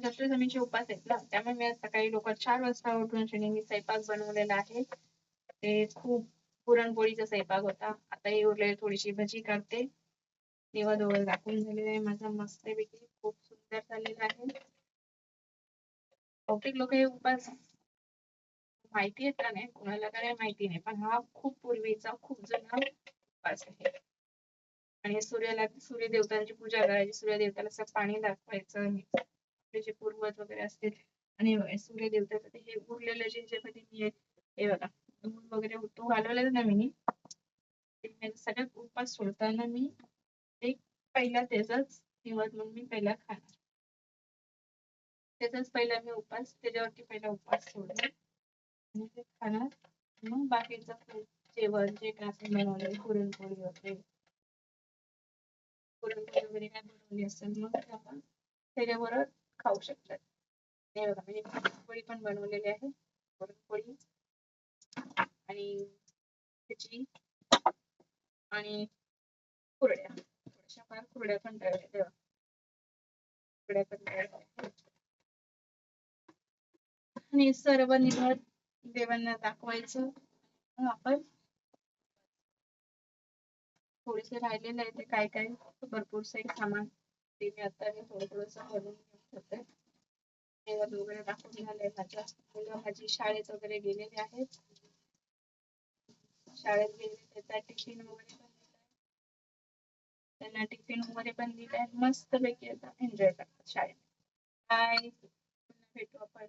दत्तस्वामींचे उपास आहेत ना, त्यामुळे मी आज सकाळी लवकर 4 वाजता उठून शनिंगी स्वयंपाक बनवलेला आहे. ते खूप पुरणपोळीचा स्वयंपाक होता. आता ही उरलेली थोडीशी भजी काढते. निवद वगैरे दाखवून झालेला आहे माझा मस्तपैकी, खूप सुंदर झालेला आहे. बहुतेक लोक हे उपास माहिती आहेत का नाही, कोणाला काय माहिती नाही, पण हा खूप पूर्वीचा खूप जुना उपास आहे. आणि सूर्य देवतांची पूजा करायची, सूर्य देवताला असं पाणी दाखवायचं, आपले जे पूर्वज वगैरे असतील आणि सूर्य देवतासाठी हे उरलेलं जे मध्ये मी हे बघा दूध वगैरे तो घालवलेला ना मी सगळ्यात उपास सोडताना मी एक पहिला त्याचाच निवद म्हणून मी पहिला खाणार. त्याचाच पहिला मी उपास, त्याच्यावरती पहिला उपास सोडणार आणि ते खाणार. मग बाकीचं जेवण जे काय आपण बनवलंय पुरणपोळी वगैरे पुरणपोळी वगैरे काय बनवली असेल मग ते आपण त्याच्याबरोबर खाऊ शकतात. हे बघा मी पुरणपोळी पण बनवलेली आहे. पुरणपोळी आणि त्याची आणि कुरड्या, थोड्याशा फार कुरड्या पण तळल्या, कुरड्या पण तळल्या आणि सर्व निवड देवांना दाखवायचं. मग आपण थोडेसे राहिलेलं आहे ते काय काय भरपूरसे सामान ते मी आता थोडंसं भरून घेऊन ठेवते. निवद वगैरे दाखवून झालंय माझ्या मुलं माझी शाळेत वगैरे गेलेले आहेत. शाळेत गेले त्याचा टिफिन वगैरे पण दिलाय, त्यांना टिफिन वगैरे पण दिलाय, मस्त पैकी आता एन्जॉय करतात शाळेत. बाय, भेटू आपण.